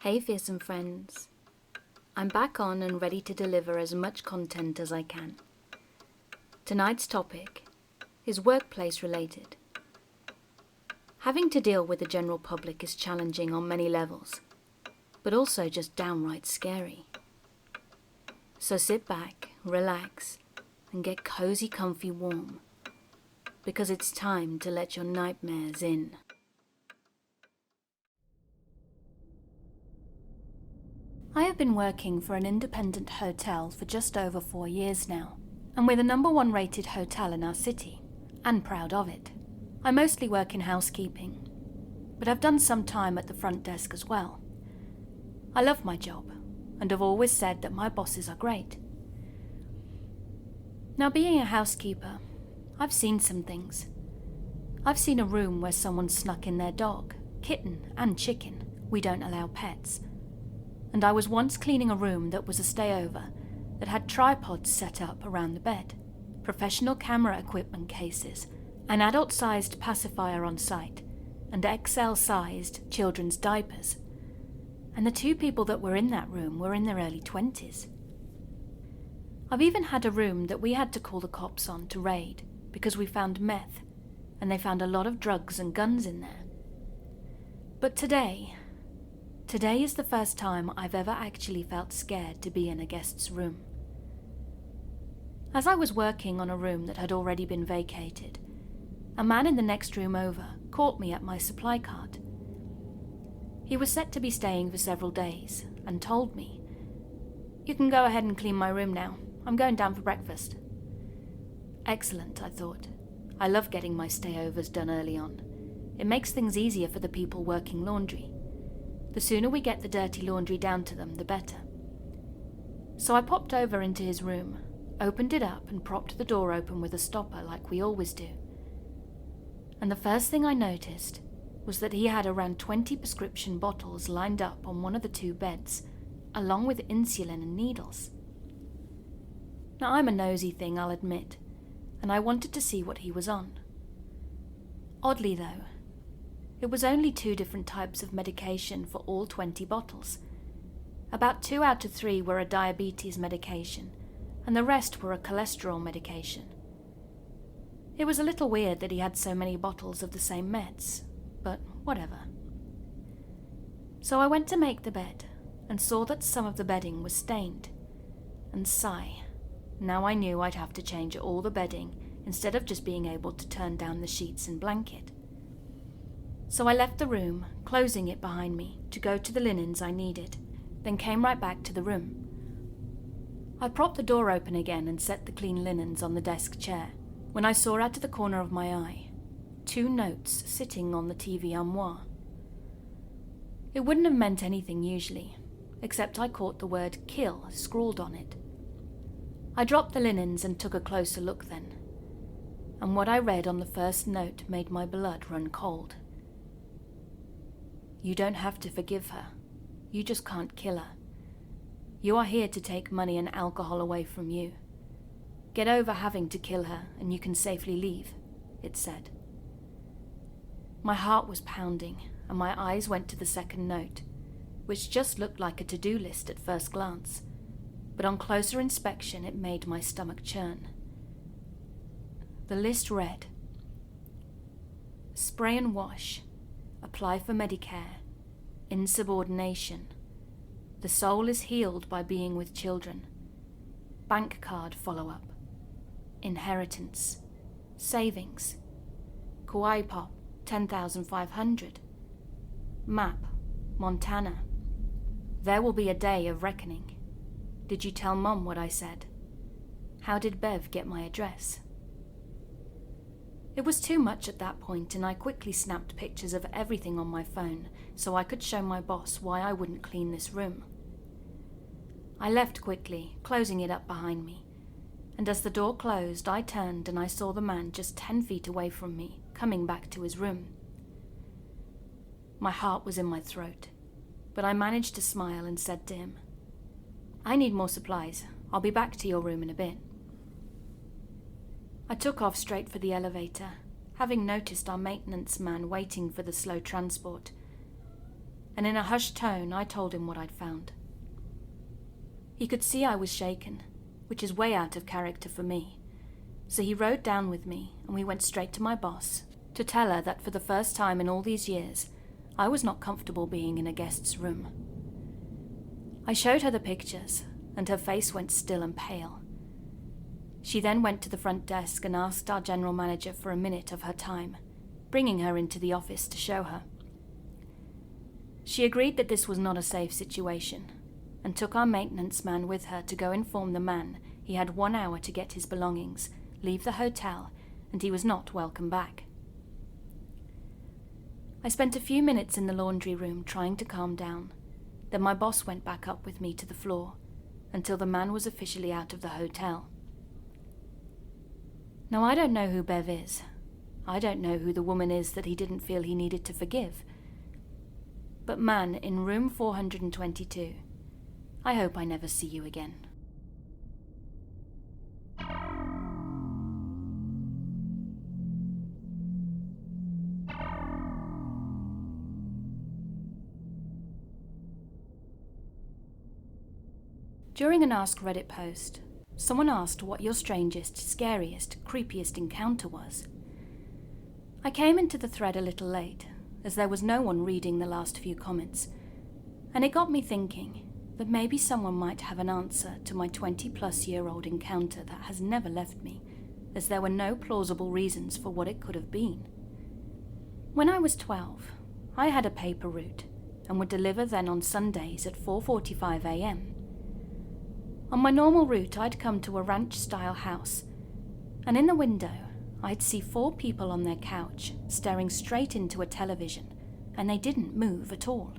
Hey fearsome friends, I'm back on and ready to deliver as much content as I can. Tonight's topic is workplace related. Having to deal with the general public is challenging on many levels, but also just downright scary. So sit back, relax, and get cozy, comfy, warm, because it's time to let your nightmares in. I have been working for an independent hotel for just over 4 years now, and we're the #1 rated hotel in our city, and proud of it. I mostly work in housekeeping, but I've done some time at the front desk as well. I love my job, and have always said that my bosses are great. Now, being a housekeeper, I've seen some things. I've seen a room where someone snuck in their dog, kitten, and chicken. We don't allow pets. And I was once cleaning a room that was a stayover that had tripods set up around the bed, professional camera equipment cases, an adult-sized pacifier on site, and XL-sized children's diapers. And the 2 people that were in that room were in their early 20s. I've even had a room that we had to call the cops on to raid because we found meth, and they found a lot of drugs and guns in there. But today is the first time I've ever actually felt scared to be in a guest's room. As I was working on a room that had already been vacated, a man in the next room over caught me at my supply cart. He was set to be staying for several days and told me, "You can go ahead and clean my room now. I'm going down for breakfast." Excellent, I thought. I love getting my stayovers done early on. It makes things easier for the people working laundry. The sooner we get the dirty laundry down to them, the better. So I popped over into his room, opened it up and propped the door open with a stopper like we always do. And the first thing I noticed was that he had around 20 prescription bottles lined up on one of the 2 beds, along with insulin and needles. Now, I'm a nosy thing, I'll admit, and I wanted to see what he was on. Oddly though, it was only 2 different types of medication for all 20 bottles. About 2 out of 3 were a diabetes medication, and the rest were a cholesterol medication. It was a little weird that he had so many bottles of the same meds, but whatever. So I went to make the bed, and saw that some of the bedding was stained. And sigh, now I knew I'd have to change all the bedding instead of just being able to turn down the sheets and blanket. So I left the room, closing it behind me, to go to the linens I needed, then came right back to the room. I propped the door open again and set the clean linens on the desk chair, when I saw out of the corner of my eye 2 notes sitting on the TV armoire. It wouldn't have meant anything usually, except I caught the word "kill" scrawled on it. I dropped the linens and took a closer look then, and what I read on the first note made my blood run cold. "You don't have to forgive her. You just can't kill her. You are here to take money and alcohol away from you. Get over having to kill her and you can safely leave," it said. My heart was pounding and my eyes went to the second note, which just looked like a to-do list at first glance, but on closer inspection it made my stomach churn. The list read, "Spray and wash. Apply for Medicare. Insubordination. The soul is healed by being with children. Bank card follow-up. Inheritance. Savings. Kawaii Pop, 10,500. Map, Montana. There will be a day of reckoning. Did you tell Mom what I said? How did Bev get my address?" It was too much at that point, and I quickly snapped pictures of everything on my phone so I could show my boss why I wouldn't clean this room. I left quickly, closing it up behind me, and as the door closed, I turned and I saw the man just 10 feet away from me, coming back to his room. My heart was in my throat, but I managed to smile and said to him, "I need more supplies. I'll be back to your room in a bit." I took off straight for the elevator, having noticed our maintenance man waiting for the slow transport. and in a hushed tone I told him what I'd found. He could see I was shaken, which is way out of character for me, so he rode down with me and we went straight to my boss to tell her that for the first time in all these years, I was not comfortable being in a guest's room. I showed her the pictures, and her face went still and pale. She then went to the front desk and asked our general manager for a minute of her time, bringing her into the office to show her. She agreed that this was not a safe situation, and took our maintenance man with her to go inform the man he had 1 hour to get his belongings, leave the hotel, and he was not welcome back. I spent a few minutes in the laundry room trying to calm down. Then my boss went back up with me to the floor, until the man was officially out of the hotel. Now I don't know who Bev is. I don't know who the woman is that he didn't feel he needed to forgive. But man in room 422, I hope I never see you again. During an Ask Reddit post, someone asked what your strangest, scariest, creepiest encounter was. I came into the thread a little late, as there was no one reading the last few comments, and it got me thinking that maybe someone might have an answer to my 20-plus-year-old encounter that has never left me, as there were no plausible reasons for what it could have been. When I was 12, I had a paper route, and would deliver then on Sundays at 4:45 a.m. On my normal route, I'd come to a ranch-style house, and in the window, I'd see 4 people on their couch, staring straight into a television, and they didn't move at all.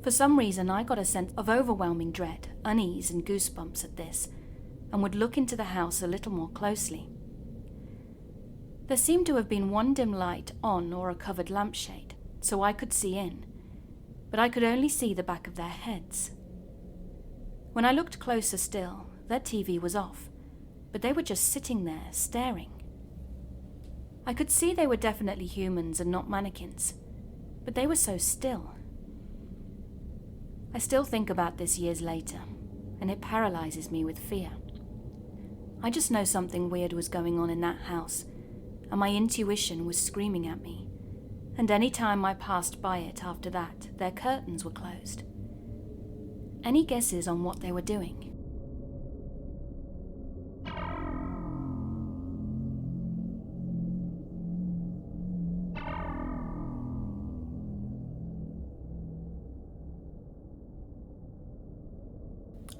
For some reason, I got a sense of overwhelming dread, unease, and goosebumps at this, and would look into the house a little more closely. There seemed to have been one dim light on or a covered lampshade, so I could see in, but I could only see the back of their heads. When I looked closer still, their TV was off, but they were just sitting there, staring. I could see they were definitely humans and not mannequins, but they were so still. I still think about this years later, and it paralyzes me with fear. I just know something weird was going on in that house, and my intuition was screaming at me, and any time I passed by it after that, their curtains were closed. Any guesses on what they were doing?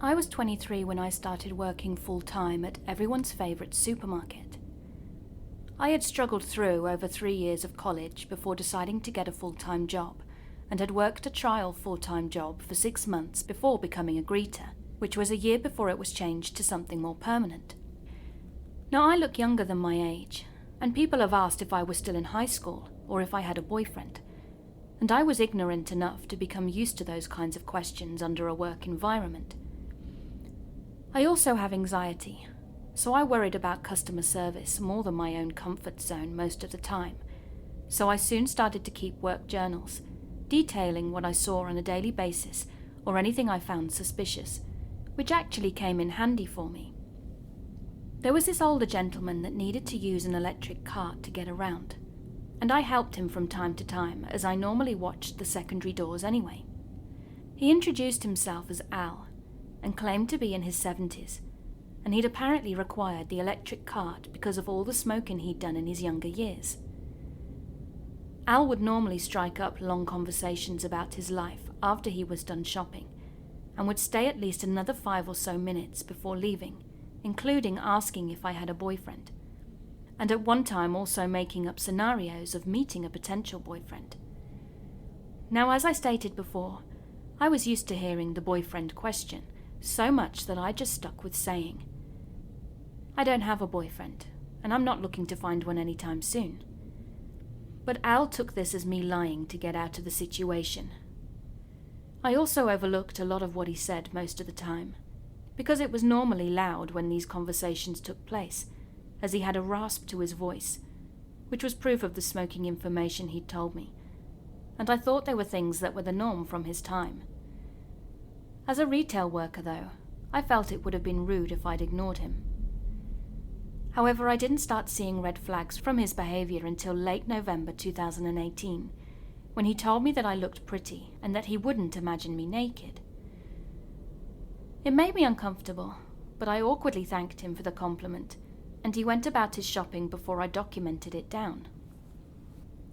I was 23 when I started working full-time at everyone's favourite supermarket. I had struggled through over 3 years of college before deciding to get a full-time job, and had worked a trial full-time job for 6 months before becoming a greeter, which was a year before it was changed to something more permanent. Now I look younger than my age, and people have asked if I was still in high school or if I had a boyfriend, and I was ignorant enough to become used to those kinds of questions under a work environment. I also have anxiety, so I worried about customer service more than my own comfort zone most of the time, so I soon started to keep work journals, detailing what I saw on a daily basis or anything I found suspicious, which actually came in handy for me. There was this older gentleman that needed to use an electric cart to get around, and I helped him from time to time as I normally watched the secondary doors anyway. He introduced himself as Al and claimed to be in his 70s, and he'd apparently required the electric cart because of all the smoking he'd done in his younger years. Al would normally strike up long conversations about his life after he was done shopping, and would stay at least another 5 or so minutes before leaving, including asking if I had a boyfriend, and at one time also making up scenarios of meeting a potential boyfriend. Now, as I stated before, I was used to hearing the boyfriend question, so much that I just stuck with saying, "I don't have a boyfriend, and I'm not looking to find one anytime soon." But Al took this as me lying to get out of the situation. I also overlooked a lot of what he said most of the time, because it was normally loud when these conversations took place, as he had a rasp to his voice, which was proof of the smoking information he'd told me, and I thought they were things that were the norm from his time. As a retail worker, though, I felt it would have been rude if I'd ignored him. However, I didn't start seeing red flags from his behavior until late November 2018, when he told me that I looked pretty and that he wouldn't imagine me naked. It made me uncomfortable, but I awkwardly thanked him for the compliment, and he went about his shopping before I documented it down.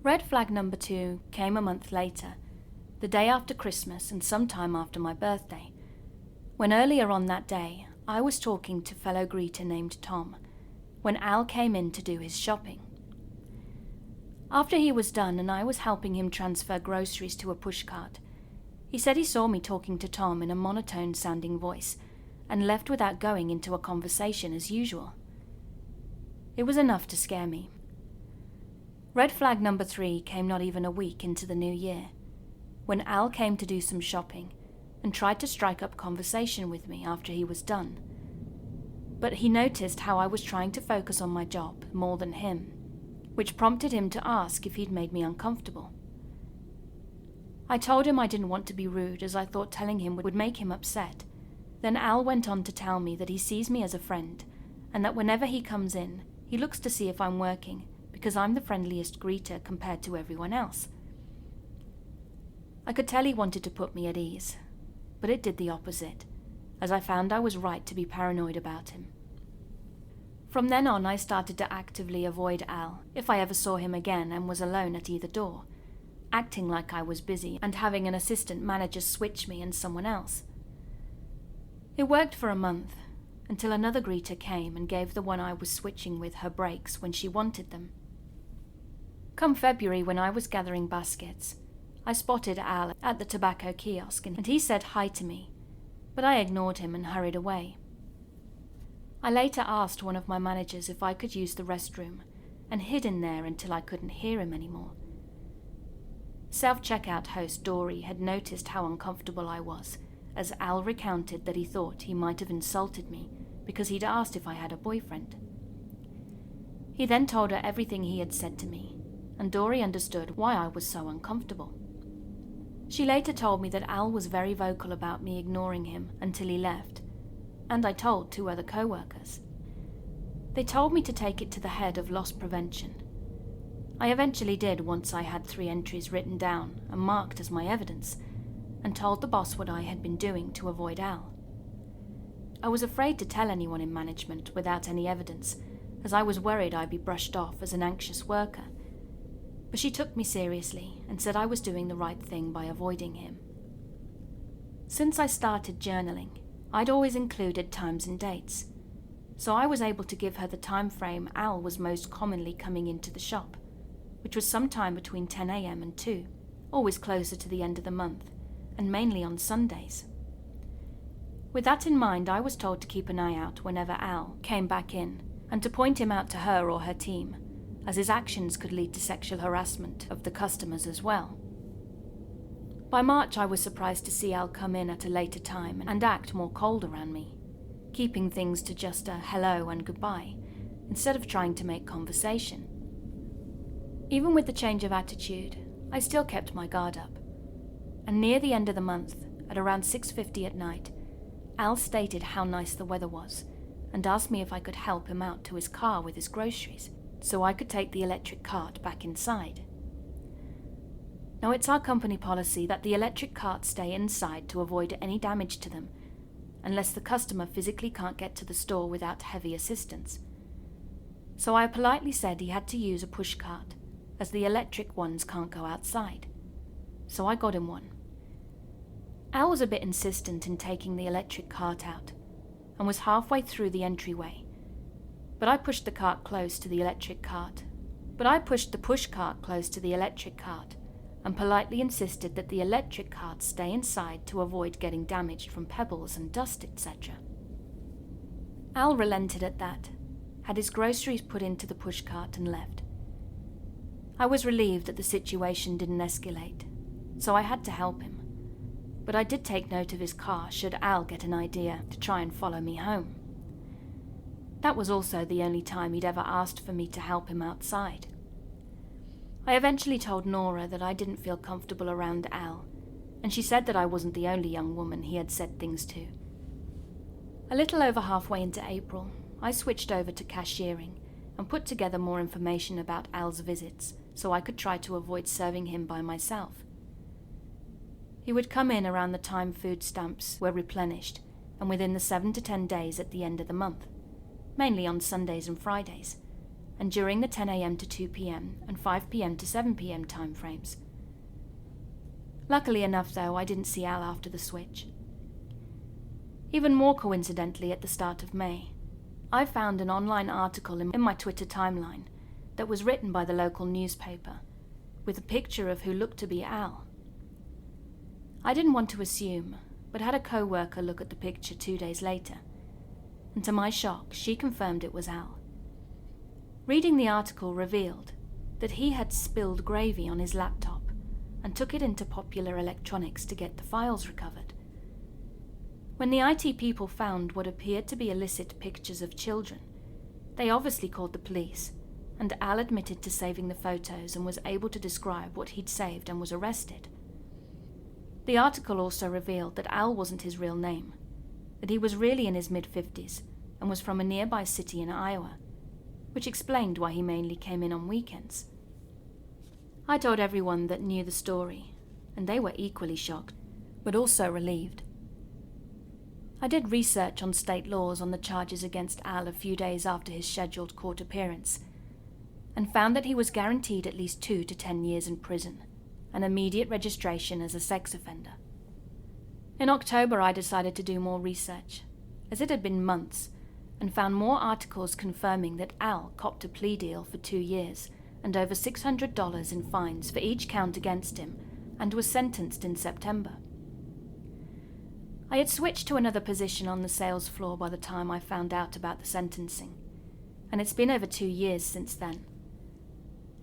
Red flag number 2 came a month later, the day after Christmas and sometime after my birthday, when earlier on that day I was talking to fellow greeter named Tom, when Al came in to do his shopping. After he was done and I was helping him transfer groceries to a pushcart, he said he saw me talking to Tom in a monotone-sounding voice and left without going into a conversation as usual. It was enough to scare me. Red flag number 3 came not even a week into the new year, when Al came to do some shopping and tried to strike up conversation with me after he was done. But he noticed how I was trying to focus on my job more than him, which prompted him to ask if he'd made me uncomfortable. I told him I didn't want to be rude, as I thought telling him would make him upset. Then Al went on to tell me that he sees me as a friend, and that whenever he comes in, he looks to see if I'm working, because I'm the friendliest greeter compared to everyone else. I could tell he wanted to put me at ease, but it did the opposite, as I found I was right to be paranoid about him. From then on, I started to actively avoid Al if I ever saw him again and was alone at either door, acting like I was busy and having an assistant manager switch me and someone else. It worked for a month, until another greeter came and gave the one I was switching with her breaks when she wanted them. Come February, when I was gathering baskets, I spotted Al at the tobacco kiosk and he said hi to me, but I ignored him and hurried away. I later asked one of my managers if I could use the restroom and hid in there until I couldn't hear him anymore. Self-checkout host Dory had noticed how uncomfortable I was, as Al recounted that he thought he might have insulted me because he'd asked if I had a boyfriend. He then told her everything he had said to me, and Dory understood why I was so uncomfortable. She later told me that Al was very vocal about me ignoring him until he left, and I told 2 other co-workers. They told me to take it to the head of loss prevention. I eventually did once I had 3 entries written down and marked as my evidence, and told the boss what I had been doing to avoid Al. I was afraid to tell anyone in management without any evidence, as I was worried I'd be brushed off as an anxious worker, but she took me seriously and said I was doing the right thing by avoiding him. Since I started journaling, I'd always included times and dates, so I was able to give her the time frame Al was most commonly coming into the shop, which was sometime between 10 a.m. and 2, always closer to the end of the month, and mainly on Sundays. With that in mind, I was told to keep an eye out whenever Al came back in, and to point him out to her or her team, as his actions could lead to sexual harassment of the customers as well. By March, I was surprised to see Al come in at a later time and act more cold around me, keeping things to just a hello and goodbye, instead of trying to make conversation. Even with the change of attitude, I still kept my guard up, and near the end of the month, at around 6:50 at night, Al stated how nice the weather was and asked me if I could help him out to his car with his groceries, so I could take the electric cart back inside. Now, it's our company policy that the electric carts stay inside to avoid any damage to them, unless the customer physically can't get to the store without heavy assistance. So I politely said he had to use a push cart, as the electric ones can't go outside. So I got him one. Al was a bit insistent in taking the electric cart out, and was halfway through the entryway. But I pushed the push cart close to the electric cart, and politely insisted that the electric cart stay inside to avoid getting damaged from pebbles and dust, etc. Al relented at that, had his groceries put into the push cart and left. I was relieved that the situation didn't escalate, so I had to help him, but I did take note of his car should Al get an idea to try and follow me home. That was also the only time he'd ever asked for me to help him outside. I eventually told Nora that I didn't feel comfortable around Al, and she said that I wasn't the only young woman he had said things to. A little over halfway into April, I switched over to cashiering and put together more information about Al's visits so I could try to avoid serving him by myself. He would come in around the time food stamps were replenished and within the 7 to 10 days at the end of the month, mainly on Sundays and Fridays, and during the 10 a.m. to 2 p.m. and 5 p.m. to 7 p.m. time frames. Luckily enough, though, I didn't see Al after the switch. Even more coincidentally, at the start of May, I found an online article in my Twitter timeline that was written by the local newspaper, with a picture of who looked to be Al. I didn't want to assume, but had a co-worker look at the picture 2 days later, and to my shock, she confirmed it was Al. Reading the article revealed that he had spilled gravy on his laptop and took it into Popular Electronics to get the files recovered. When the IT people found what appeared to be illicit pictures of children, they obviously called the police, and Al admitted to saving the photos and was able to describe what he'd saved and was arrested. The article also revealed that Al wasn't his real name, that he was really in his mid-50s and was from a nearby city in Iowa, which explained why he mainly came in on weekends. I told everyone that knew the story, and they were equally shocked, but also relieved. I did research on state laws on the charges against Al a few days after his scheduled court appearance, and found that he was guaranteed at least 2 to 10 years in prison, and immediate registration as a sex offender. In October, I decided to do more research, as it had been months, and found more articles confirming that Al copped a plea deal for 2 years and over $600 in fines for each count against him, and was sentenced in September. I had switched to another position on the sales floor by the time I found out about the sentencing, and it's been over 2 years since then.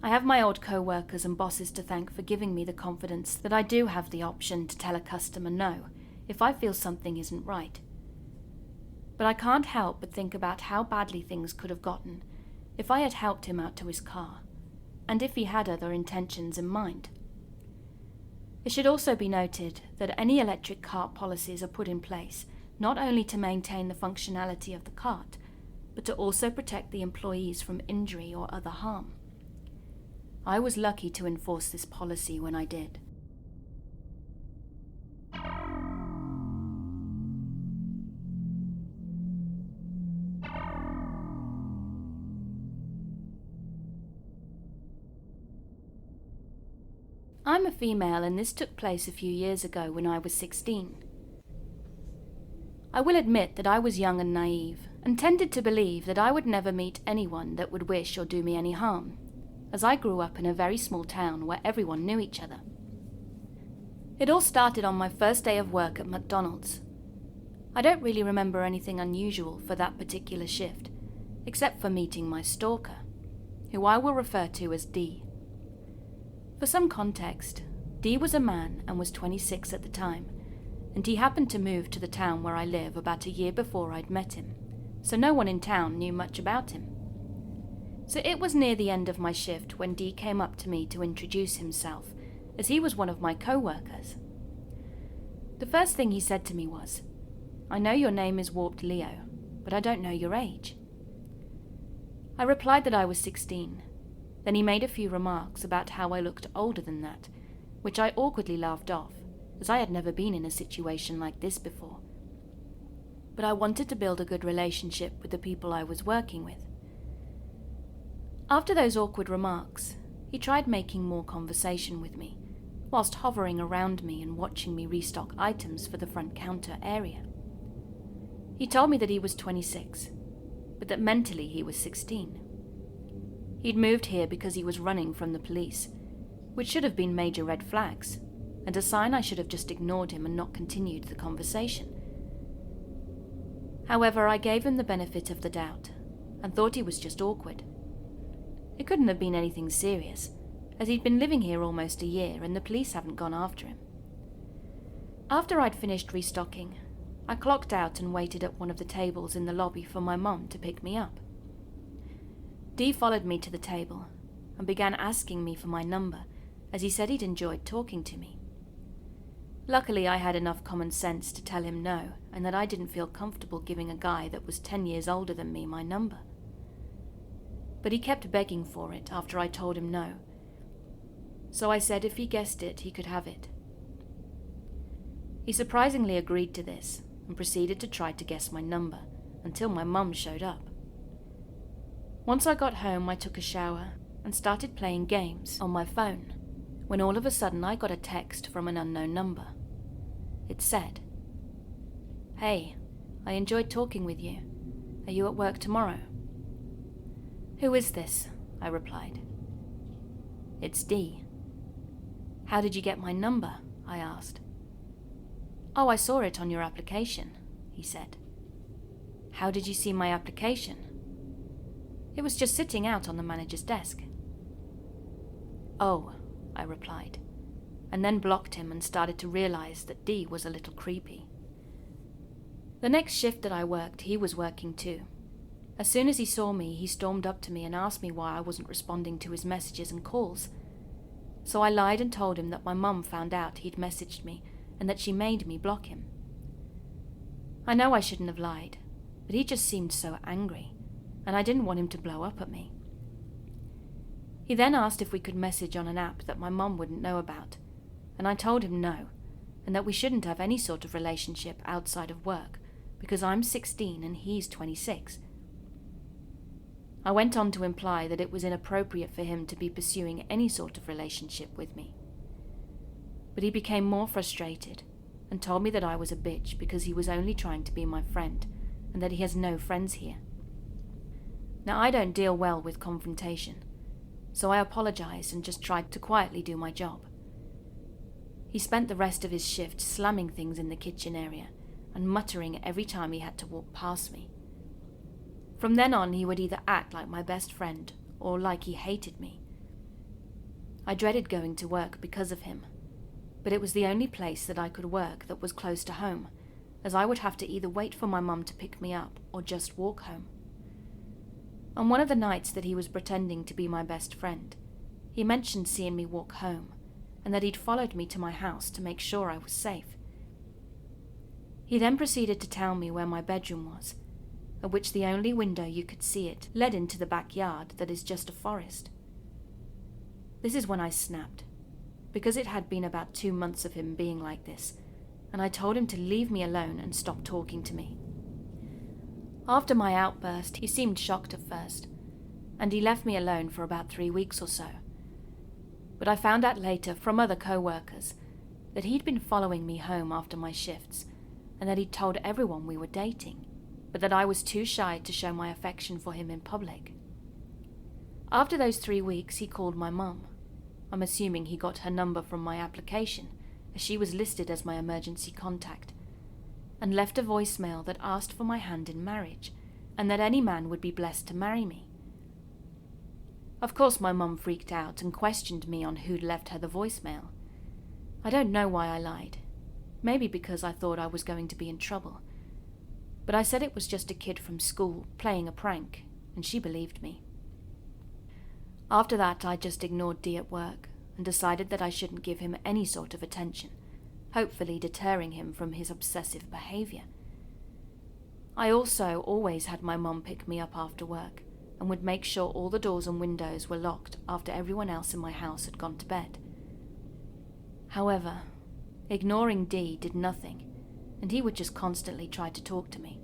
I have my old co-workers and bosses to thank for giving me the confidence that I do have the option to tell a customer no if I feel something isn't right. But I can't help but think about how badly things could have gotten if I had helped him out to his car, and if he had other intentions in mind. It should also be noted that any electric cart policies are put in place not only to maintain the functionality of the cart, but to also protect the employees from injury or other harm. I was lucky to enforce this policy when I did. I'm a female, and this took place a few years ago when I was 16. I will admit that I was young and naive, and tended to believe that I would never meet anyone that would wish or do me any harm, as I grew up in a very small town where everyone knew each other. It all started on my first day of work at McDonald's. I don't really remember anything unusual for that particular shift, except for meeting my stalker, who I will refer to as D. For some context, D was a man and was 26 at the time, and he happened to move to the town where I live about a year before I'd met him, so no one in town knew much about him. So it was near the end of my shift when D came up to me to introduce himself, as he was one of my co-workers. The first thing he said to me was, "I know your name is WarpedLeo, but I don't know your age." I replied that I was 16. Then he made a few remarks about how I looked older than that, which I awkwardly laughed off, as I had never been in a situation like this before. But I wanted to build a good relationship with the people I was working with. After those awkward remarks, he tried making more conversation with me, whilst hovering around me and watching me restock items for the front counter area. He told me that he was 26, but that mentally he was 16. He'd moved here because he was running from the police, which should have been major red flags, and a sign I should have just ignored him and not continued the conversation. However, I gave him the benefit of the doubt, and thought he was just awkward. It couldn't have been anything serious, as he'd been living here almost a year and the police haven't gone after him. After I'd finished restocking, I clocked out and waited at one of the tables in the lobby for my mum to pick me up. Dee followed me to the table, and began asking me for my number, as he said he'd enjoyed talking to me. Luckily, I had enough common sense to tell him no, and that I didn't feel comfortable giving a guy that was 10 years older than me my number. But he kept begging for it after I told him no, so I said if he guessed it, he could have it. He surprisingly agreed to this and proceeded to try to guess my number until my mum showed up. Once I got home, I took a shower and started playing games on my phone, when all of a sudden I got a text from an unknown number. It said, "Hey, I enjoyed talking with you. Are you at work tomorrow?" "Who is this?" I replied. "It's D." "How did you get my number?" I asked. "Oh, I saw it on your application," he said. "How did you see my application?" "It was just sitting out on the manager's desk." "Oh," I replied, and then blocked him and started to realize that D was a little creepy. The next shift that I worked, he was working too. As soon as he saw me, he stormed up to me and asked me why I wasn't responding to his messages and calls. So I lied and told him that my mum found out he'd messaged me and that she made me block him. I know I shouldn't have lied, but he just seemed so angry, and I didn't want him to blow up at me. He then asked if we could message on an app that my mum wouldn't know about, and I told him no, and that we shouldn't have any sort of relationship outside of work, because I'm 16 and he's 26. I went on to imply that it was inappropriate for him to be pursuing any sort of relationship with me. But he became more frustrated and told me that I was a bitch because he was only trying to be my friend and that he has no friends here. Now, I don't deal well with confrontation, so I apologized and just tried to quietly do my job. He spent the rest of his shift slamming things in the kitchen area and muttering every time he had to walk past me. From then on, he would either act like my best friend or like he hated me. I dreaded going to work because of him, but it was the only place that I could work that was close to home, as I would have to either wait for my mum to pick me up or just walk home. On one of the nights that he was pretending to be my best friend, he mentioned seeing me walk home and that he'd followed me to my house to make sure I was safe. He then proceeded to tell me where my bedroom was, at which the only window you could see it led into the backyard that is just a forest. This is when I snapped, because it had been about 2 months of him being like this, and I told him to leave me alone and stop talking to me. After my outburst, he seemed shocked at first, and he left me alone for about 3 weeks or so. But I found out later from other co-workers that he'd been following me home after my shifts, and that he'd told everyone we were dating, but that I was too shy to show my affection for him in public. After those 3 weeks, he called my mum. I'm assuming he got her number from my application, as she was listed as my emergency contact, and left a voicemail that asked for my hand in marriage, and that any man would be blessed to marry me. Of course, my mum freaked out and questioned me on who'd left her the voicemail. I don't know why I lied. Maybe because I thought I was going to be in trouble. But I said it was just a kid from school playing a prank, and she believed me. After that, I just ignored D at work and decided that I shouldn't give him any sort of attention, hopefully deterring him from his obsessive behavior. I also always had my mum pick me up after work and would make sure all the doors and windows were locked after everyone else in my house had gone to bed. However, ignoring D did nothing, and he would just constantly try to talk to me.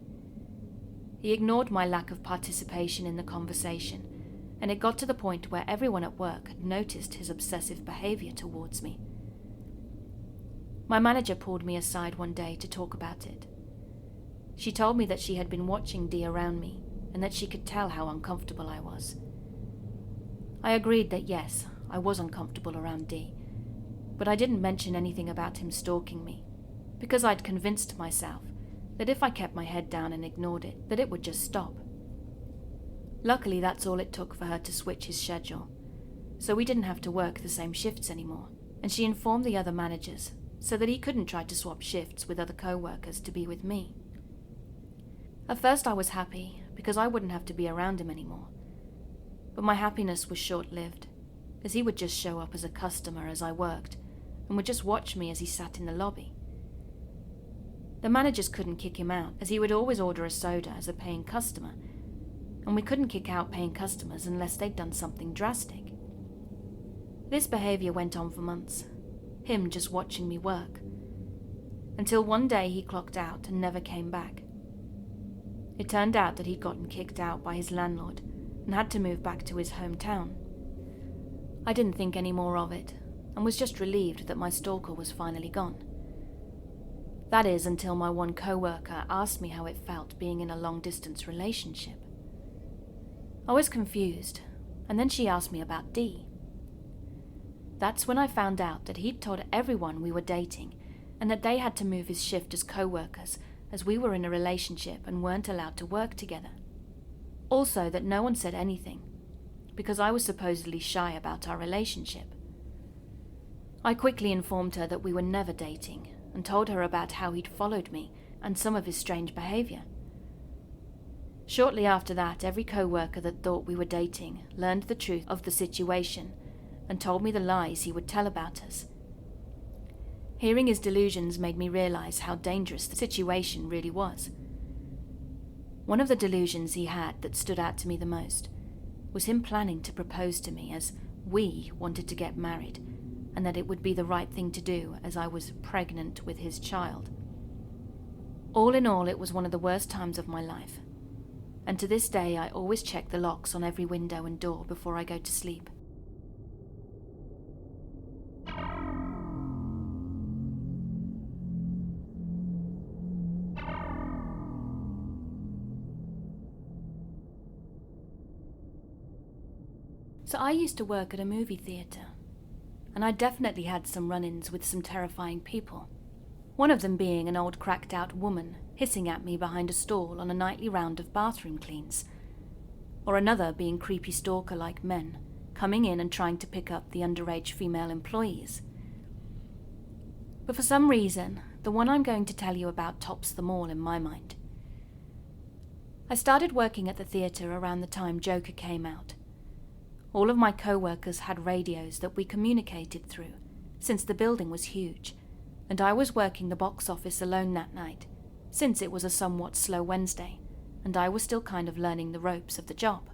He ignored my lack of participation in the conversation, and it got to the point where everyone at work had noticed his obsessive behavior towards me. My manager pulled me aside one day to talk about it. She told me that she had been watching D around me, and that she could tell how uncomfortable I was. I agreed that yes, I was uncomfortable around D, but I didn't mention anything about him stalking me, because I'd convinced myself that if I kept my head down and ignored it, that it would just stop. Luckily, that's all it took for her to switch his schedule, so we didn't have to work the same shifts anymore, and she informed the other managers so that he couldn't try to swap shifts with other co-workers to be with me. At first I was happy, because I wouldn't have to be around him anymore, but my happiness was short-lived, as he would just show up as a customer as I worked, and would just watch me as he sat in the lobby. The managers couldn't kick him out, as he would always order a soda as a paying customer, and we couldn't kick out paying customers unless they'd done something drastic. This behaviour went on for months, him just watching me work, until one day he clocked out and never came back. It turned out that he'd gotten kicked out by his landlord and had to move back to his hometown. I didn't think any more of it, and was just relieved that my stalker was finally gone. That is, until my one co-worker asked me how it felt being in a long-distance relationship. I was confused, and then she asked me about D. That's when I found out that he'd told everyone we were dating, and that they had to move his shift as co-workers, as we were in a relationship and weren't allowed to work together. Also that no one said anything, because I was supposedly shy about our relationship. I quickly informed her that we were never dating, and told her about how he'd followed me and some of his strange behaviour. Shortly after that, every co-worker that thought we were dating learned the truth of the situation and told me the lies he would tell about us. Hearing his delusions made me realise how dangerous the situation really was. One of the delusions he had that stood out to me the most was him planning to propose to me, as we wanted to get married, and that it would be the right thing to do as I was pregnant with his child. All in all, it was one of the worst times of my life, and to this day I always check the locks on every window and door before I go to sleep. So I used to work at a movie theatre, and I definitely had some run-ins with some terrifying people. One of them being an old cracked-out woman hissing at me behind a stall on a nightly round of bathroom cleans, or another being creepy stalker-like men coming in and trying to pick up the underage female employees. But for some reason, the one I'm going to tell you about tops them all in my mind. I started working at the theatre around the time Joker came out. All of my co-workers had radios that we communicated through, since the building was huge, and I was working the box office alone that night, since it was a somewhat slow Wednesday, and I was still kind of learning the ropes of the job.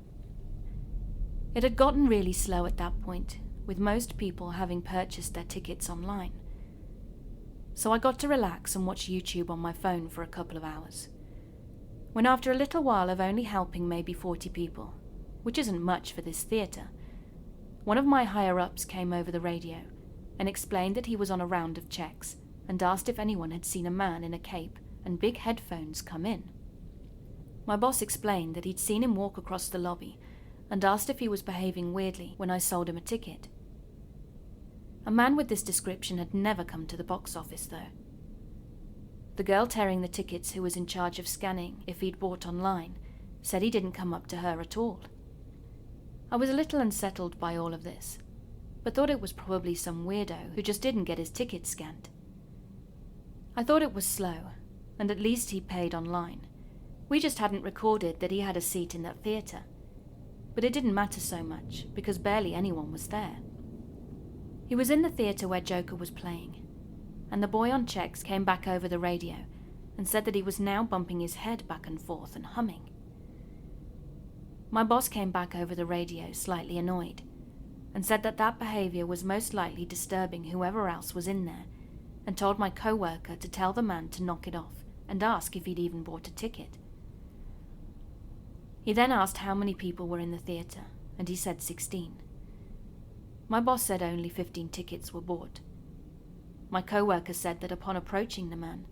It had gotten really slow at that point, with most people having purchased their tickets online. So I got to relax and watch YouTube on my phone for a couple of hours, when after a little while of only helping maybe 40 people, which isn't much for this theatre, one of my higher-ups came over the radio and explained that he was on a round of checks and asked if anyone had seen a man in a cape and big headphones come in. My boss explained that he'd seen him walk across the lobby and asked if he was behaving weirdly when I sold him a ticket. A man with this description had never come to the box office, though. The girl tearing the tickets, who was in charge of scanning if he'd bought online, said he didn't come up to her at all. I was a little unsettled by all of this, but thought it was probably some weirdo who just didn't get his ticket scanned. I thought it was slow, and at least he paid online. We just hadn't recorded that he had a seat in that theatre, but it didn't matter so much because barely anyone was there. He was in the theatre where Joker was playing, and the boy on checks came back over the radio and said that he was now bumping his head back and forth and humming. My boss came back over the radio slightly annoyed, and said that that behaviour was most likely disturbing whoever else was in there, and told my co-worker to tell the man to knock it off and ask if he'd even bought a ticket. He then asked how many people were in the theatre, and he said 16. My boss said only 15 tickets were bought. My co-worker said that upon approaching the man,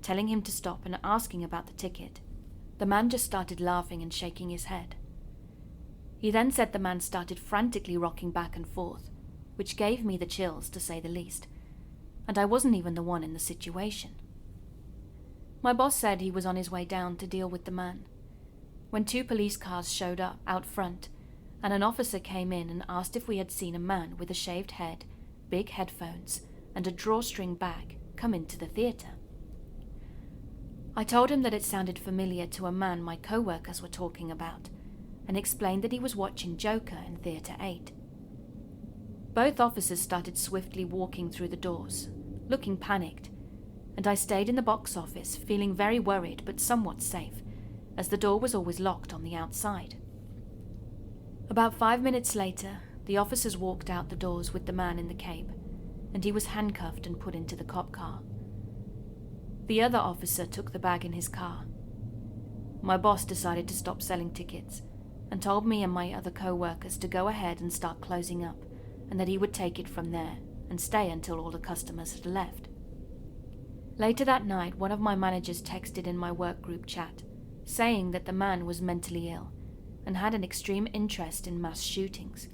telling him to stop and asking about the ticket, the man just started laughing and shaking his head. He then said the man started frantically rocking back and forth, which gave me the chills, to say the least, and I wasn't even the one in the situation. My boss said he was on his way down to deal with the man, when 2 police cars showed up out front, and an officer came in and asked if we had seen a man with a shaved head, big headphones, and a drawstring bag come into the theatre. I told him that it sounded familiar to a man my co-workers were talking about, and explained that he was watching Joker in Theatre 8. Both officers started swiftly walking through the doors, looking panicked, and I stayed in the box office feeling very worried but somewhat safe, as the door was always locked on the outside. About 5 minutes later, the officers walked out the doors with the man in the cape, and he was handcuffed and put into the cop car. The other officer took the bag in his car. My boss decided to stop selling tickets and told me and my other co-workers to go ahead and start closing up, and that he would take it from there and stay until all the customers had left. Later that night, one of my managers texted in my work group chat, saying that the man was mentally ill and had an extreme interest in mass shootings.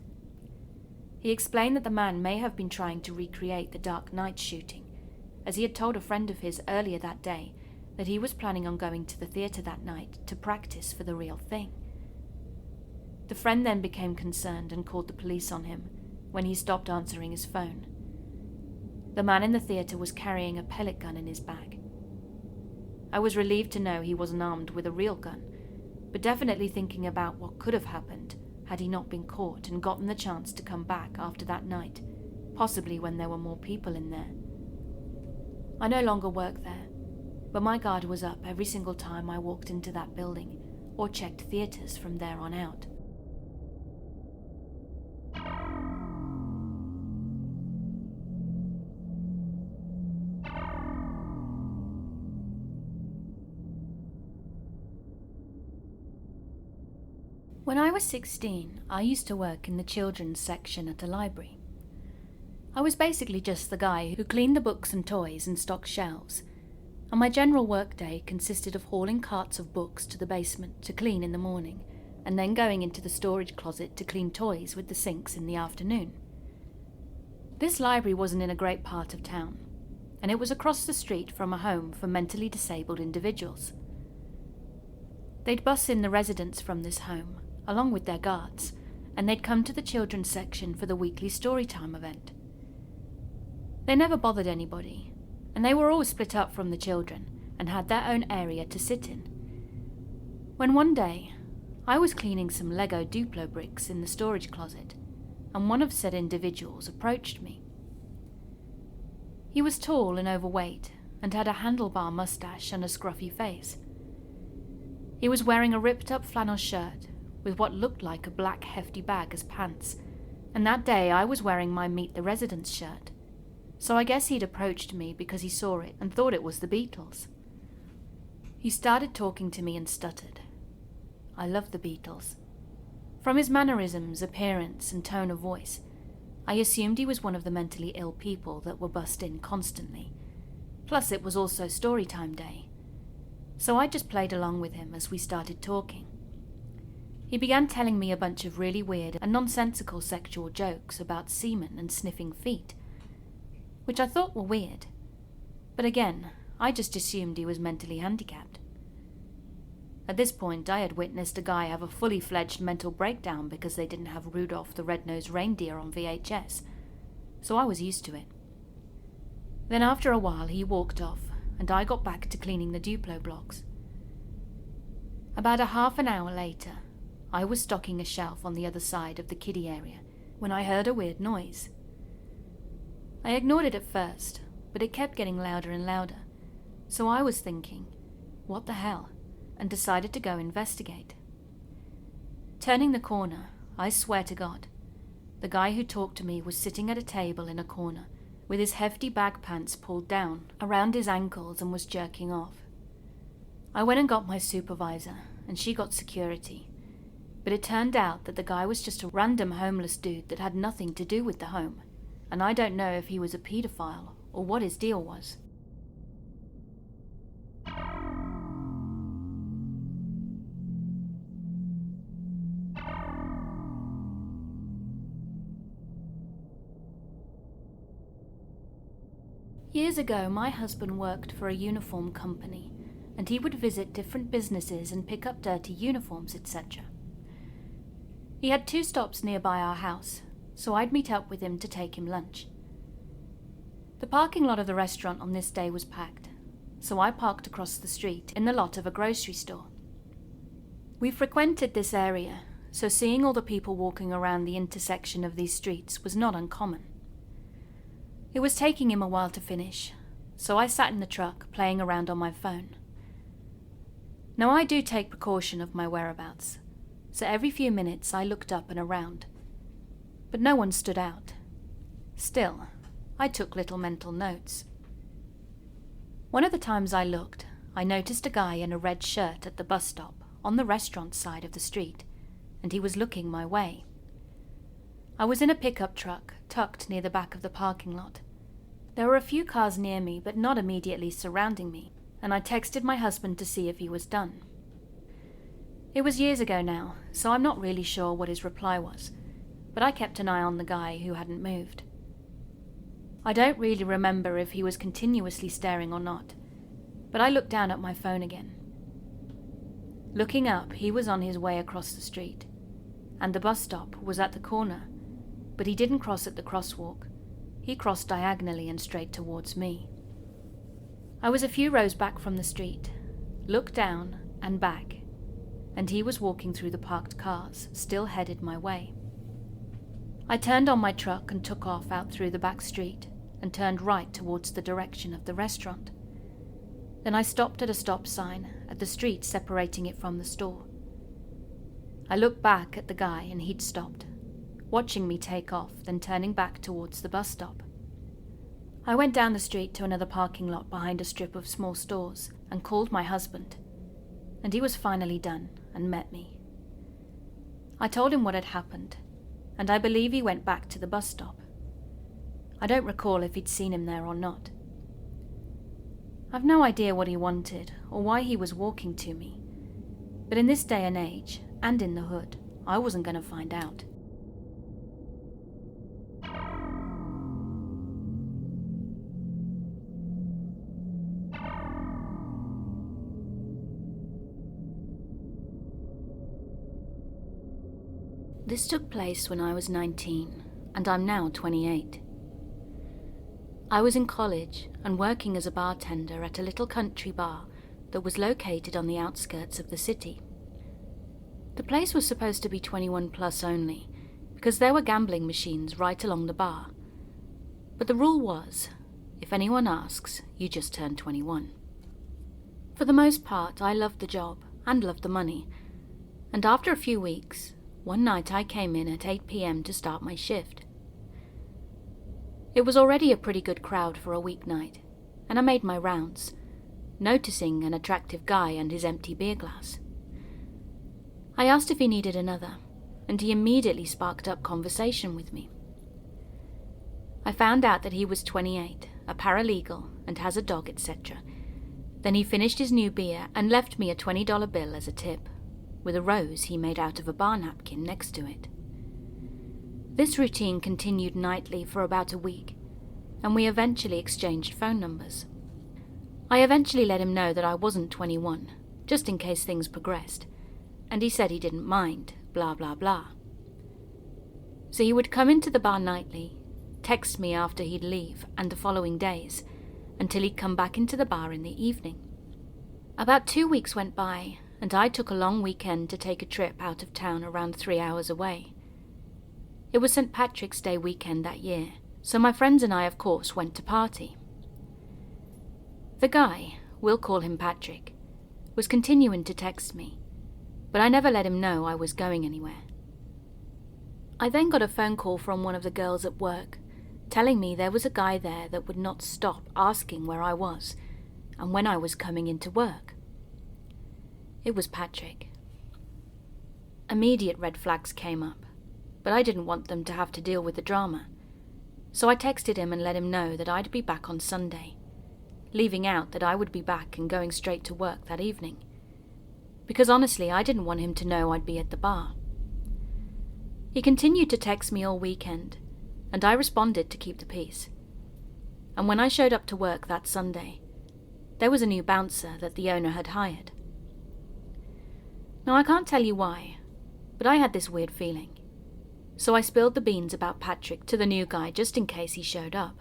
He explained that the man may have been trying to recreate the Dark Knight shooting, as he had told a friend of his earlier that day that he was planning on going to the theatre that night to practice for the real thing. The friend then became concerned and called the police on him when he stopped answering his phone. The man in the theatre was carrying a pellet gun in his bag. I was relieved to know he wasn't armed with a real gun, but definitely thinking about what could have happened had he not been caught and gotten the chance to come back after that night, possibly when there were more people in there. I no longer work there, but my guard was up every single time I walked into that building or checked theatres from there on out. When I was 16, I used to work in the children's section at a library. I was basically just the guy who cleaned the books and toys and stocked shelves, and my general workday consisted of hauling carts of books to the basement to clean in the morning, and then going into the storage closet to clean toys with the sinks in the afternoon. This library wasn't in a great part of town, and it was across the street from a home for mentally disabled individuals. They'd bus in the residents from this home, along with their guards, and they'd come to the children's section for the weekly storytime event. They never bothered anybody, and they were always split up from the children and had their own area to sit in. When one day, I was cleaning some Lego Duplo bricks in the storage closet, and one of said individuals approached me. He was tall and overweight, and had a handlebar mustache and a scruffy face. He was wearing a ripped-up flannel shirt with what looked like a black hefty bag as pants, and that day I was wearing my Meet the Residents shirt, so I guess he'd approached me because he saw it and thought it was the Beatles. He started talking to me and stuttered. I love the Beatles. From his mannerisms, appearance, and tone of voice, I assumed he was one of the mentally ill people that were bussed in constantly. Plus it was also storytime day, so I just played along with him as we started talking. He began telling me a bunch of really weird and nonsensical sexual jokes about semen and sniffing feet, which I thought were weird, but again, I just assumed he was mentally handicapped. At this point, I had witnessed a guy have a fully fledged mental breakdown because they didn't have Rudolph the Red-Nosed Reindeer on VHS, so I was used to it. Then after a while, he walked off, and I got back to cleaning the Duplo blocks. About a half an hour later, I was stocking a shelf on the other side of the kiddie area when I heard a weird noise. I ignored it at first, but it kept getting louder and louder, so I was thinking, what the hell, and decided to go investigate. Turning the corner, I swear to God, the guy who talked to me was sitting at a table in a corner with his hefty bag pants pulled down around his ankles and was jerking off. I went and got my supervisor, and she got security. But it turned out that the guy was just a random homeless dude that had nothing to do with the home, and I don't know if he was a pedophile or what his deal was. Years ago, my husband worked for a uniform company, and he would visit different businesses and pick up dirty uniforms, etc. He had 2 stops nearby our house, so I'd meet up with him to take him lunch. The parking lot of the restaurant on this day was packed, so I parked across the street in the lot of a grocery store. We frequented this area so seeing all the people walking around the intersection of these streets was not uncommon. It was taking him a while to finish, so I sat in the truck playing around on my phone. Now I do take precaution of my whereabouts, so every few minutes I looked up and around, but no one stood out. Still, I took little mental notes. One of the times I looked, I noticed a guy in a red shirt at the bus stop on the restaurant side of the street, and he was looking my way. I was in a pickup truck tucked near the back of the parking lot. There were a few cars near me, but not immediately surrounding me, and I texted my husband to see if he was done. It was years ago now, so I'm not really sure what his reply was, but I kept an eye on the guy who hadn't moved. I don't really remember if he was continuously staring or not, but I looked down at my phone again. Looking up, he was on his way across the street, and the bus stop was at the corner, but he didn't cross at the crosswalk. He crossed diagonally and straight towards me. I was a few rows back from the street, looked down and back, and he was walking through the parked cars, still headed my way. I turned on my truck and took off out through the back street and turned right towards the direction of the restaurant. Then I stopped at a stop sign at the street separating it from the store. I looked back at the guy and he'd stopped, watching me take off, then turning back towards the bus stop. I went down the street to another parking lot behind a strip of small stores and called my husband, and he was finally done and met me. I told him what had happened, and I believe he went back to the bus stop. I don't recall if he'd seen him there or not. I've no idea what he wanted or why he was walking to me, but in this day and age, and in the hood, I wasn't going to find out. This took place when I was 19, and I'm now 28. I was in college and working as a bartender at a little country bar that was located on the outskirts of the city. The place was supposed to be 21 plus only, because there were gambling machines right along the bar. But the rule was, if anyone asks, you just turn 21. For the most part, I loved the job and loved the money, and after a few weeks, one night I came in at 8 p.m. to start my shift. It was already a pretty good crowd for a weeknight, and I made my rounds, noticing an attractive guy and his empty beer glass. I asked if he needed another, and he immediately sparked up conversation with me. I found out that he was 28, a paralegal, and has a dog, etc. Then he finished his new beer and left me a $20 bill as a tip, with a rose he made out of a bar napkin next to it. This routine continued nightly for about a week, and we eventually exchanged phone numbers. I eventually let him know that I wasn't 21, just in case things progressed, and he said he didn't mind, blah blah blah. So he would come into the bar nightly, text me after he'd leave and the following days, until he'd come back into the bar in the evening. About 2 weeks went by, and I took a long weekend to take a trip out of town around 3 hours away. It was St. Patrick's Day weekend that year, so my friends and I, of course, went to party. The guy, we'll call him Patrick, was continuing to text me, but I never let him know I was going anywhere. I then got a phone call from one of the girls at work, telling me there was a guy there that would not stop asking where I was, and when I was coming into work. It was Patrick. Immediate red flags came up, but I didn't want them to have to deal with the drama, so I texted him and let him know that I'd be back on Sunday, leaving out that I would be back and going straight to work that evening, because honestly I didn't want him to know I'd be at the bar. He continued to text me all weekend, and I responded to keep the peace. And when I showed up to work that Sunday, there was a new bouncer that the owner had hired. Now I can't tell you why, but I had this weird feeling, so I spilled the beans about Patrick to the new guy just in case he showed up.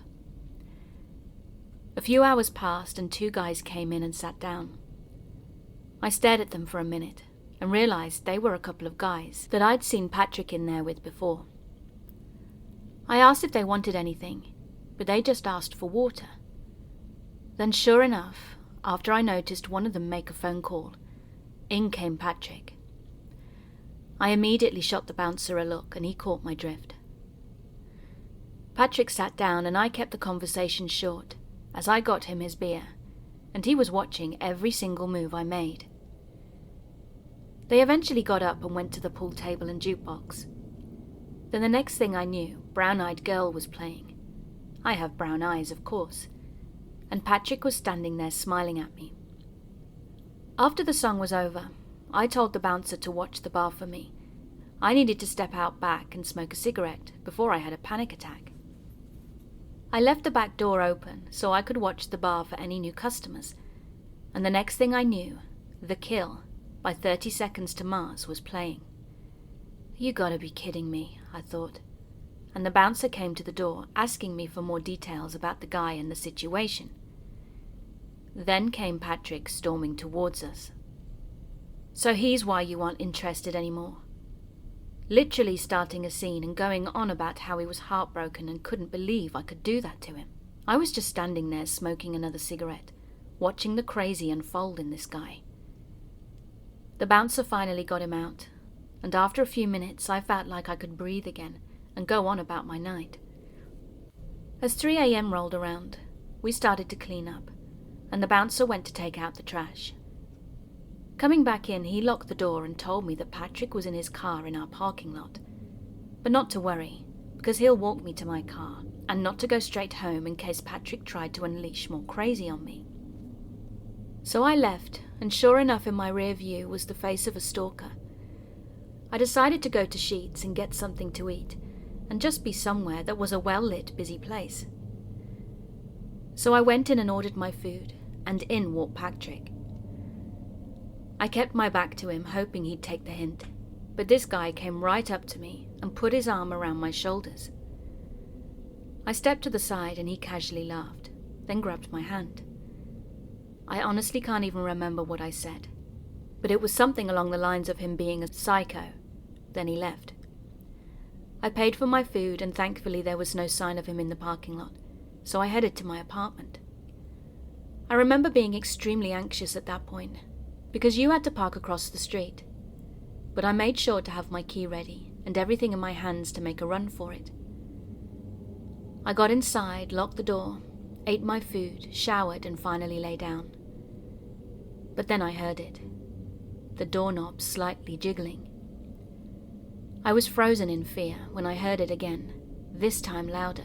A few hours passed and 2 guys came in and sat down. I stared at them for a minute, and realised they were a couple of guys that I'd seen Patrick in there with before. I asked if they wanted anything, but they just asked for water. Then sure enough, after I noticed one of them make a phone call, in came Patrick. I immediately shot the bouncer a look and he caught my drift. Patrick sat down and I kept the conversation short as I got him his beer, and he was watching every single move I made. They eventually got up and went to the pool table and jukebox. Then the next thing I knew, Brown Eyed Girl was playing. I have brown eyes, of course, and Patrick was standing there smiling at me. After the song was over, I told the bouncer to watch the bar for me. I needed to step out back and smoke a cigarette before I had a panic attack. I left the back door open so I could watch the bar for any new customers, and the next thing I knew, The Kill by 30 Seconds to Mars was playing. You gotta be kidding me, I thought, and the bouncer came to the door asking me for more details about the guy and the situation. Then came Patrick storming towards us. So he's why you aren't interested anymore. Literally starting a scene and going on about how he was heartbroken and couldn't believe I could do that to him. I was just standing there smoking another cigarette, watching the crazy unfold in this guy. The bouncer finally got him out, and after a few minutes I felt like I could breathe again and go on about my night. As 3 a.m. rolled around, we started to clean up, and the bouncer went to take out the trash. Coming back in, he locked the door and told me that Patrick was in his car in our parking lot. But not to worry, because he'll walk me to my car, and not to go straight home in case Patrick tried to unleash more crazy on me. So I left, and sure enough in my rear view was the face of a stalker. I decided to go to Sheets and get something to eat, and just be somewhere that was a well-lit, busy place. So I went in and ordered my food, and in walked Patrick. I kept my back to him, hoping he'd take the hint, but this guy came right up to me and put his arm around my shoulders. I stepped to the side and he casually laughed, then grabbed my hand. I honestly can't even remember what I said, but it was something along the lines of him being a psycho. Then he left. I paid for my food and thankfully there was no sign of him in the parking lot, so I headed to my apartment. I remember being extremely anxious at that point, because you had to park across the street, but I made sure to have my key ready and everything in my hands to make a run for it. I got inside, locked the door, ate my food, showered, and finally lay down. But then I heard it, the doorknob slightly jiggling. I was frozen in fear when I heard it again, this time louder.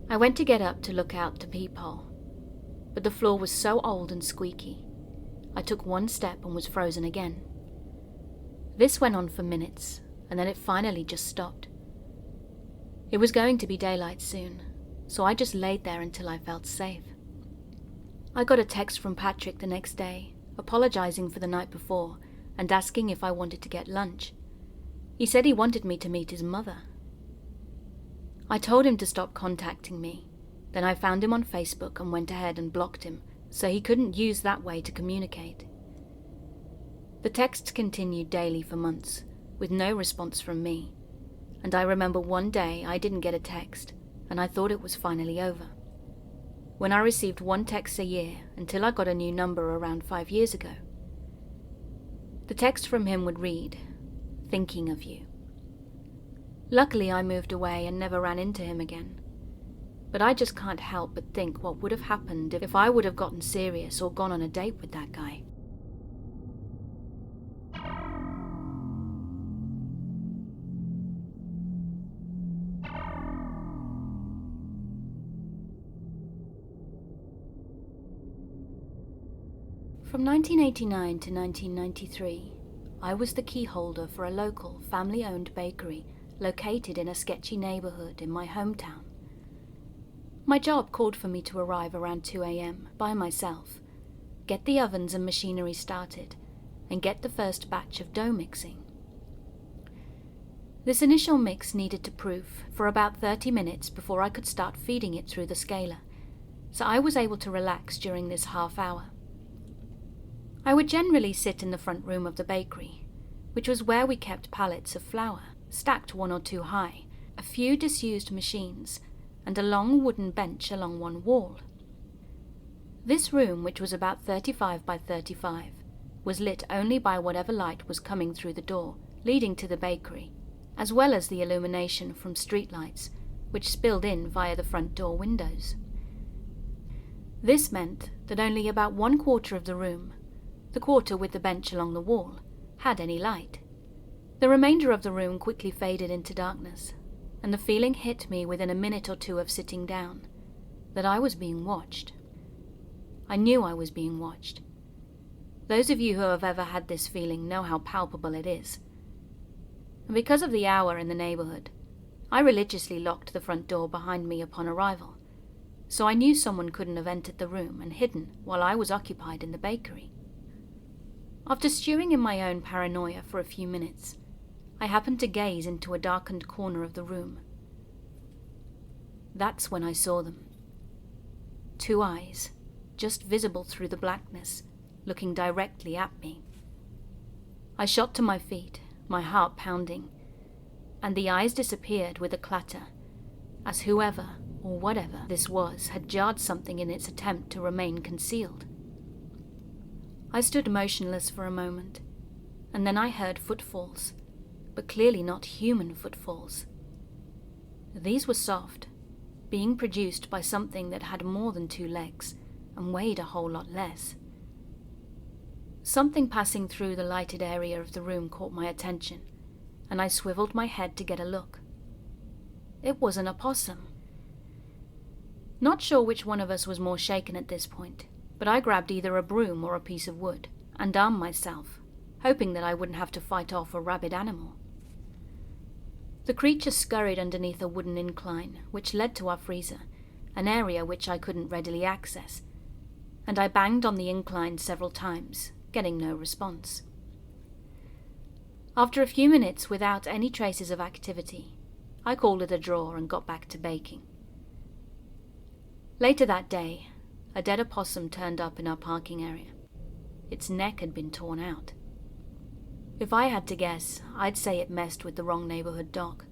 I went to get up to look out the peephole, but the floor was so old and squeaky. I took one step and was frozen again. This went on for minutes, and then it finally just stopped. It was going to be daylight soon, so I just laid there until I felt safe. I got a text from Patrick the next day, apologizing for the night before and asking if I wanted to get lunch. He said he wanted me to meet his mother. I told him to stop contacting me. Then I found him on Facebook and went ahead and blocked him, so he couldn't use that way to communicate. The texts continued daily for months, with no response from me, and I remember one day I didn't get a text, and I thought it was finally over. When I received one text a year until I got a new number around 5 years ago. The text from him would read, "Thinking of you." Luckily I moved away and never ran into him again. But I just can't help but think what would have happened if I would have gotten serious or gone on a date with that guy. From 1989 to 1993, I was the key holder for a local, family-owned bakery located in a sketchy neighborhood in my hometown. My job called for me to arrive around 2 a.m. by myself, get the ovens and machinery started, and get the first batch of dough mixing. This initial mix needed to proof for about 30 minutes before I could start feeding it through the scaler, so I was able to relax during this half hour. I would generally sit in the front room of the bakery, which was where we kept pallets of flour, stacked 1 or 2 high, a few disused machines, and a long wooden bench along one wall. This room, which was about 35 by 35, was lit only by whatever light was coming through the door leading to the bakery, as well as the illumination from streetlights, which spilled in via the front door windows. This meant that only about 1/4 of the room, the quarter with the bench along the wall, had any light. The remainder of the room quickly faded into darkness, and the feeling hit me within a minute or 2 of sitting down, that I was being watched. I knew I was being watched. Those of you who have ever had this feeling know how palpable it is. And because of the hour in the neighborhood, I religiously locked the front door behind me upon arrival, so I knew someone couldn't have entered the room and hidden while I was occupied in the bakery. After stewing in my own paranoia for a few minutes, I happened to gaze into a darkened corner of the room. That's when I saw them. 2 eyes, just visible through the blackness, looking directly at me. I shot to my feet, my heart pounding, and the eyes disappeared with a clatter, as whoever or whatever this was had jarred something in its attempt to remain concealed. I stood motionless for a moment, and then I heard footfalls, but clearly not human footfalls. These were soft, being produced by something that had more than 2 legs and weighed a whole lot less. Something passing through the lighted area of the room caught my attention, and I swiveled my head to get a look. It was an opossum. Not sure which one of us was more shaken at this point, but I grabbed either a broom or a piece of wood and armed myself, hoping that I wouldn't have to fight off a rabid animal. The creature scurried underneath a wooden incline, which led to our freezer, an area which I couldn't readily access, and I banged on the incline several times, getting no response. After a few minutes without any traces of activity, I called it a draw and got back to baking. Later that day, a dead opossum turned up in our parking area. Its neck had been torn out. If I had to guess, I'd say it messed with the wrong neighborhood dog.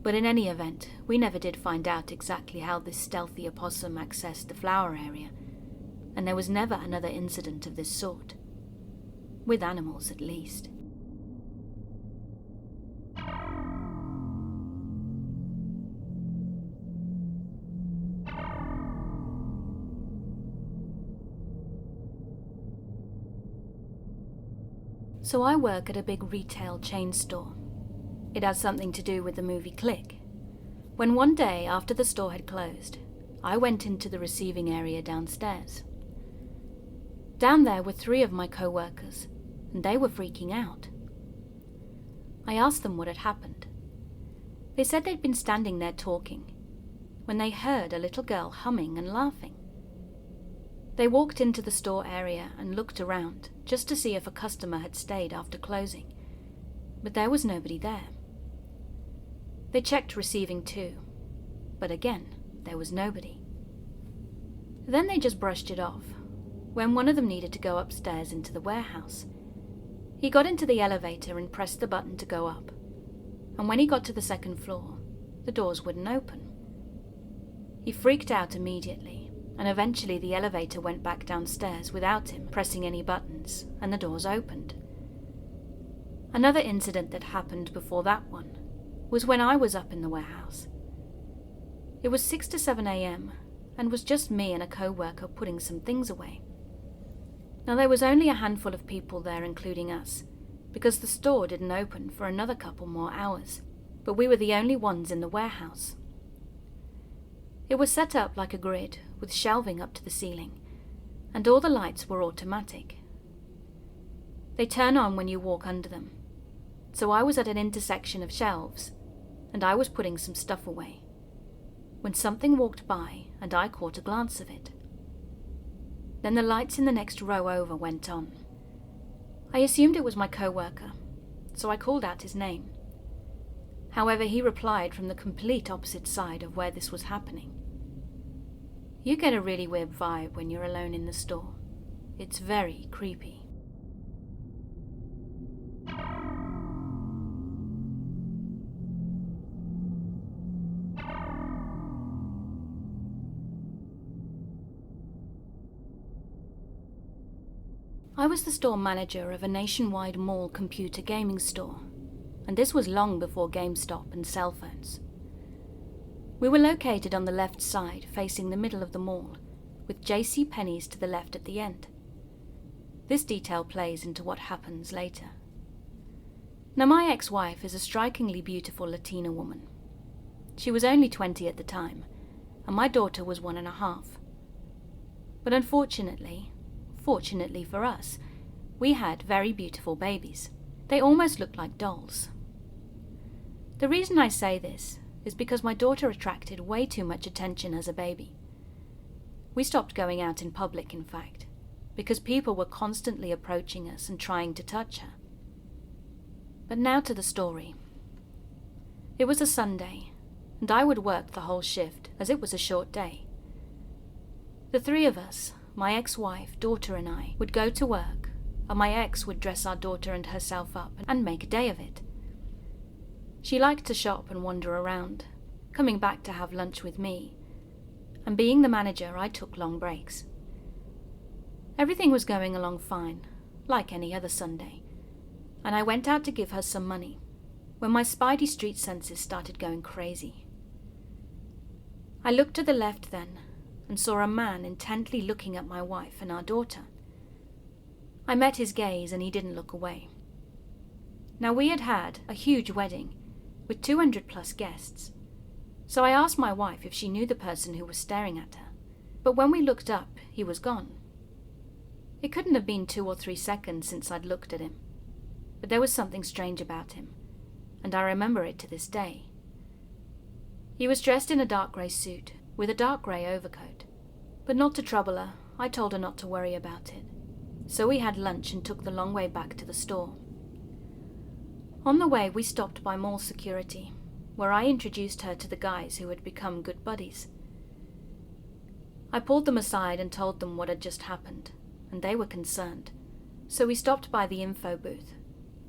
But in any event, we never did find out exactly how this stealthy opossum accessed the flower area, and there was never another incident of this sort. With animals, at least. So I work at a big retail chain store. It has something to do with the movie Click. When one day after the store had closed, I went into the receiving area downstairs. Down there were 3 of my co-workers, and they were freaking out. I asked them what had happened. They said they'd been standing there talking, when they heard a little girl humming and laughing. They walked into the store area and looked around, just to see if a customer had stayed after closing, but there was nobody there. They checked receiving too, but again, there was nobody. Then they just brushed it off, when one of them needed to go upstairs into the warehouse. He got into the elevator and pressed the button to go up, and when he got to the 2nd floor, the doors wouldn't open. He freaked out immediately, and eventually the elevator went back downstairs without him pressing any buttons, and the doors opened. Another incident that happened before that one was when I was up in the warehouse. It was 6 to 7 a.m. and was just me and a co-worker putting some things away. Now there was only a handful of people there, including us, because the store didn't open for another couple more hours, but we were the only ones in the warehouse. It was set up like a grid, with shelving up to the ceiling, and all the lights were automatic. They turn on when you walk under them, so I was at an intersection of shelves, and I was putting some stuff away, when something walked by and I caught a glance of it. Then the lights in the next row over went on. I assumed it was my co-worker, so I called out his name. However, he replied from the complete opposite side of where this was happening. You get a really weird vibe when you're alone in the store. it's very creepy. I was the store manager of a nationwide mall computer gaming store, and this was long before GameStop and cell phones. We were located on the left side, facing the middle of the mall, with JCPenney's to the left at the end. This detail plays into what happens later. Now, my ex-wife is a strikingly beautiful Latina woman. She was only 20 at the time, and my daughter was 1.5. But unfortunately, fortunately for us, we had very beautiful babies. They almost looked like dolls. The reason I say this is because my daughter attracted way too much attention as a baby. We stopped going out in public, in fact, because people were constantly approaching us and trying to touch her. But now to the story. It was a Sunday, and I would work the whole shift as it was a short day. The three of us, my ex-wife, daughter and I, would go to work, and my ex would dress our daughter and herself up and make a day of it. She liked to shop and wander around, coming back to have lunch with me, and being the manager, I took long breaks. Everything was going along fine, like any other Sunday, and I went out to give her some money, when my Spidey street senses started going crazy. I looked to the left then, and saw a man intently looking at my wife and our daughter. I met his gaze and he didn't look away. Now, we had had a huge wedding with 200+ guests, so I asked my wife if she knew the person who was staring at her, but when we looked up, he was gone. It couldn't have been 2 or 3 seconds since I'd looked at him, but there was something strange about him, and I remember it to this day. He was dressed in a dark grey suit, with a dark grey overcoat. But not to trouble her, I told her not to worry about it. So we had lunch and took the long way back to the store. On the way, we stopped by mall security, where I introduced her to the guys who had become good buddies. I pulled them aside and told them what had just happened, and they were concerned. So we stopped by the info booth,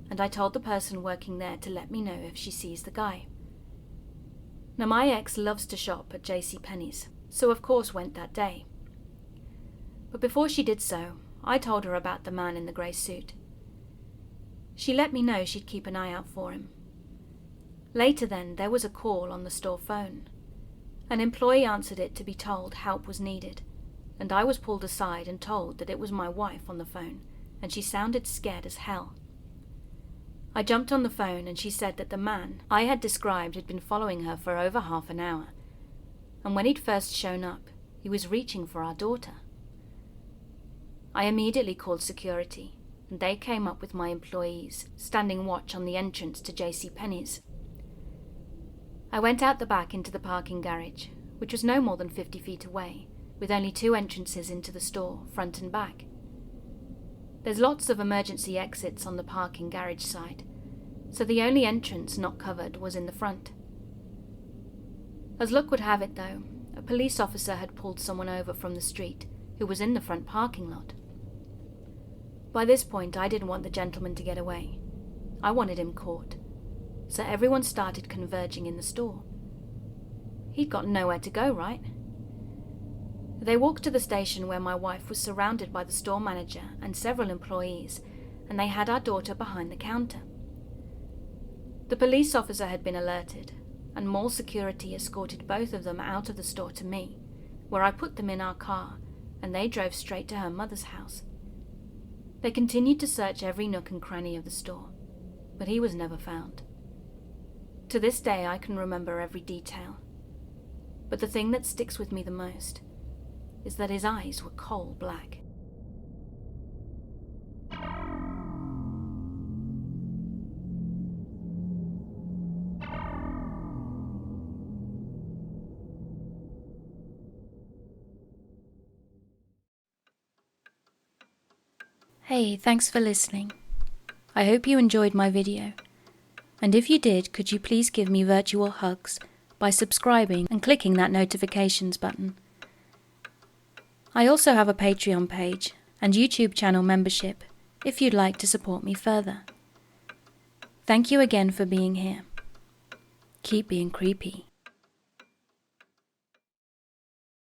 and I told the person working there to let me know if she sees the guy. Now, my ex loves to shop at JCPenney's, so of course went that day. But before she did so, I told her about the man in the grey suit. She let me know she'd keep an eye out for him. Later then, there was a call on the store phone. An employee answered it to be told help was needed, and I was pulled aside and told that it was my wife on the phone, and she sounded scared as hell. I jumped on the phone and she said that the man I had described had been following her for over half an hour, and when he'd first shown up, he was reaching for our daughter. I immediately called security, and they came up with my employees, standing watch on the entrance to JCPenney's. I went out the back into the parking garage, which was no more than 50 feet away, with only 2 entrances into the store, front and back. There's lots of emergency exits on the parking garage side, so the only entrance not covered was in the front. As luck would have it though, a police officer had pulled someone over from the street who was in the front parking lot. By this point, I didn't want the gentleman to get away. I wanted him caught, so everyone started converging in the store. He'd got nowhere to go, right? They walked to the station where my wife was surrounded by the store manager and several employees, and they had our daughter behind the counter. The police officer had been alerted, and mall security escorted both of them out of the store to me, where I put them in our car, and they drove straight to her mother's house. They continued to search every nook and cranny of the store, but he was never found. To this day, I can remember every detail, but the thing that sticks with me the most is that his eyes were coal black. Hey, thanks for listening. I hope you enjoyed my video. And if you did, could you please give me virtual hugs by subscribing and clicking that notifications button. I also have a Patreon page, and YouTube channel membership if you'd like to support me further. Thank you again for being here. Keep being creepy.